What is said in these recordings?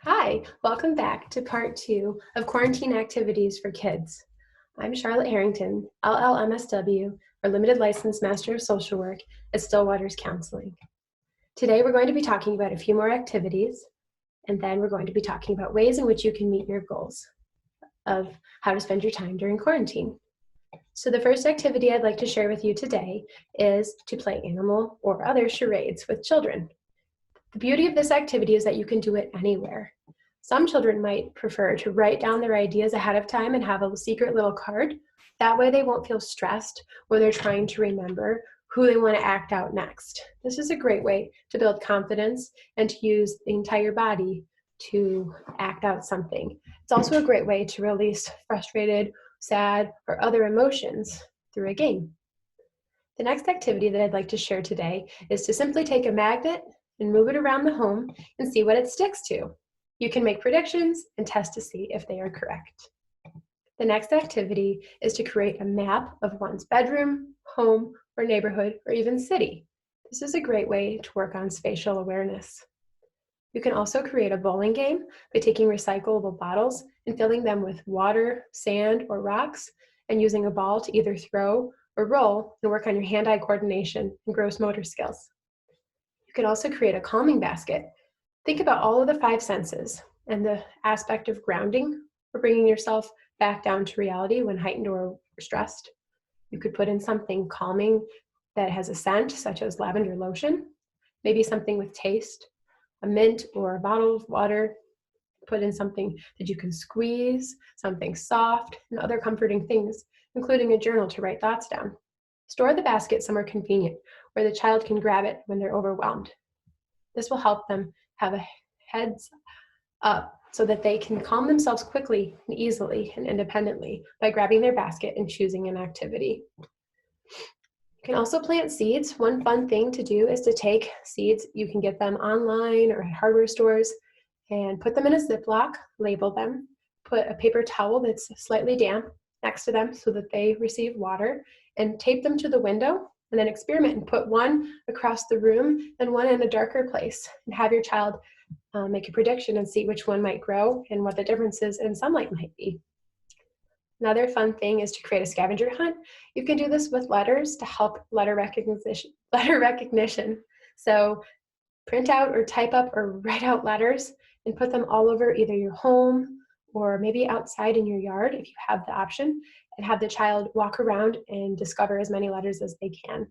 Hi, welcome back to part 2 of Quarantine Activities for Kids. I'm Charlotte Harrington, LLMSW, or Limited Licensed Master of Social Work at Stillwater's Counseling. Today we're going to be talking about a few more activities, and then we're going to be talking about ways in which you can meet your goals of how to spend your time during quarantine. So the first activity I'd like to share with you today is to play animal or other charades with children. The beauty of this activity is that you can do it anywhere. Some children might prefer to write down their ideas ahead of time and have a secret little card. That way they won't feel stressed when they're trying to remember who they want to act out next. This is a great way to build confidence and to use the entire body to act out something. It's also a great way to release frustrated, sad, or other emotions through a game. The next activity that I'd like to share today is to simply take a magnet and move it around the home and see what it sticks to. You can make predictions and test to see if they are correct. The next activity is to create a map of one's bedroom, home, or neighborhood, or even city. This is a great way to work on spatial awareness. You can also create a bowling game by taking recyclable bottles and filling them with water, sand, or rocks, and using a ball to either throw or roll and work on your hand-eye coordination and gross motor skills. You could also create a calming basket. Think about all of the 5 senses and the aspect of grounding or bringing yourself back down to reality when heightened or stressed. You could put in something calming that has a scent, such as lavender lotion, maybe something with taste, a mint or a bottle of water. Put in something that you can squeeze, something soft, and other comforting things, including a journal to write thoughts down. Store the basket somewhere convenient where the child can grab it when they're overwhelmed. This will help them have a heads up so that they can calm themselves quickly and easily and independently by grabbing their basket and choosing an activity. You can also plant seeds. One fun thing to do is to take seeds. You can get them online or at hardware stores and put them in a Ziploc, label them, put a paper towel that's slightly damp next to them so that they receive water, and tape them to the window, and then experiment and put one across the room and one in a darker place, and have your child make a prediction and see which one might grow and what the differences in sunlight might be. Another fun thing is to create a scavenger hunt. You can do this with letters to help letter recognition. So print out or type up or write out letters and put them all over either your home or maybe outside in your yard if you have the option, and have the child walk around and discover as many letters as they can.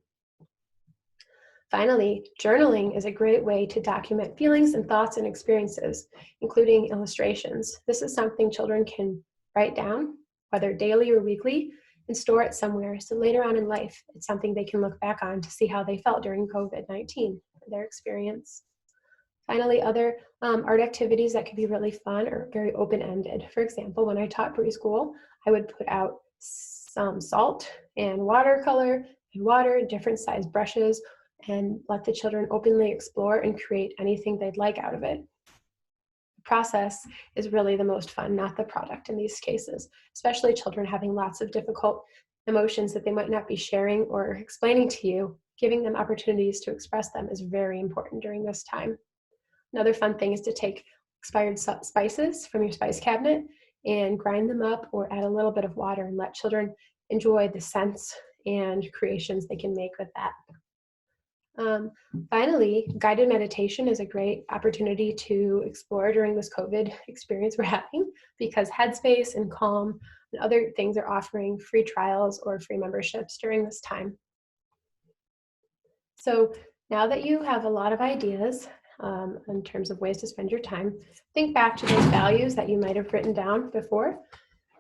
Finally, journaling is a great way to document feelings and thoughts and experiences, including illustrations. This is something children can write down, whether daily or weekly, and store it somewhere so later on in life, it's something they can look back on to see how they felt during COVID-19, their experience. Finally, other art activities that could be really fun or very open-ended. For example, when I taught preschool, I would put out some salt and watercolor and water, different size brushes, and let the children openly explore and create anything they'd like out of it. The process is really the most fun, not the product in these cases, especially children having lots of difficult emotions that they might not be sharing or explaining to you. Giving them opportunities to express them is very important during this time. Another fun thing is to take expired spices from your spice cabinet and grind them up or add a little bit of water and let children enjoy the scents and creations they can make with that. Finally, guided meditation is a great opportunity to explore during this COVID experience we're having, because Headspace and Calm and other things are offering free trials or free memberships during this time. So now that you have a lot of ideas in terms of ways to spend your time, think back to those values that you might have written down before.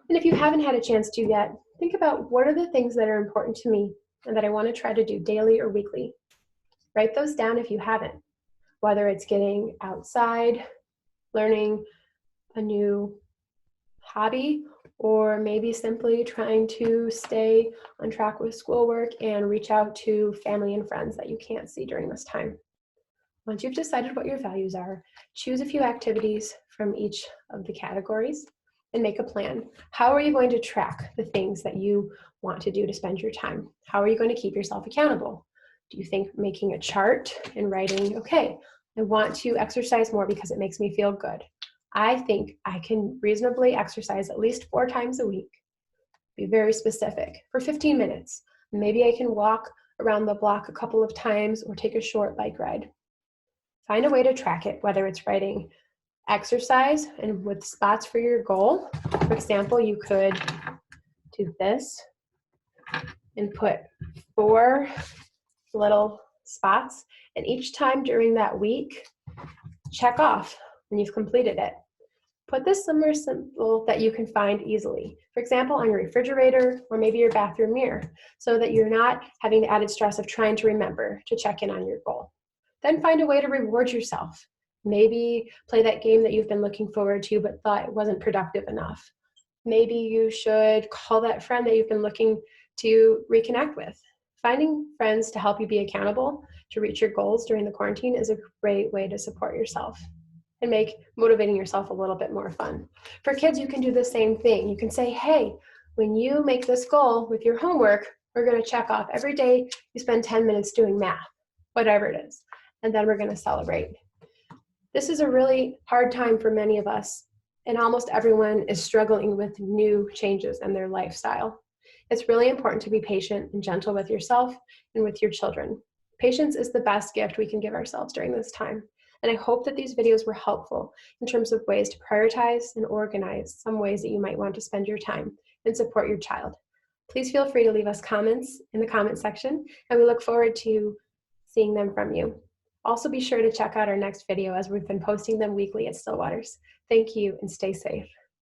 And if you haven't had a chance to yet, think about what are the things that are important to me and that I want to try to do daily or weekly. Write those down if you haven't, whether it's getting outside, learning a new hobby, or maybe simply trying to stay on track with schoolwork and reach out to family and friends that you can't see during this time. Once you've decided what your values are, choose a few activities from each of the categories and make a plan. How are you going to track the things that you want to do to spend your time? How are you going to keep yourself accountable? Do you think making a chart and writing, okay, I want to exercise more because it makes me feel good. I think I can reasonably exercise at least 4 times a week. Be very specific, for 15 minutes. Maybe I can walk around the block a couple of times or take a short bike ride. Find a way to track it, whether it's writing exercise and with spots for your goal. For example, you could do this and put 4 little spots, and each time during that week, check off when you've completed it. Put this somewhere simple that you can find easily. For example, on your refrigerator or maybe your bathroom mirror, so that you're not having the added stress of trying to remember to check in on your goal. Then find a way to reward yourself. Maybe play that game that you've been looking forward to but thought it wasn't productive enough. Maybe you should call that friend that you've been looking to reconnect with. Finding friends to help you be accountable to reach your goals during the quarantine is a great way to support yourself and make motivating yourself a little bit more fun. For kids, you can do the same thing. You can say, hey, when you make this goal with your homework, we're going to check off every day you spend 10 minutes doing math, whatever it is, and then we're going to celebrate. This is a really hard time for many of us, and almost everyone is struggling with new changes in their lifestyle. It's really important to be patient and gentle with yourself and with your children. Patience is the best gift we can give ourselves during this time. And I hope that these videos were helpful in terms of ways to prioritize and organize some ways that you might want to spend your time and support your child. Please feel free to leave us comments in the comment section, and we look forward to seeing them from you. Also be sure to check out our next video, as we've been posting them weekly at Stillwaters. Thank you and stay safe.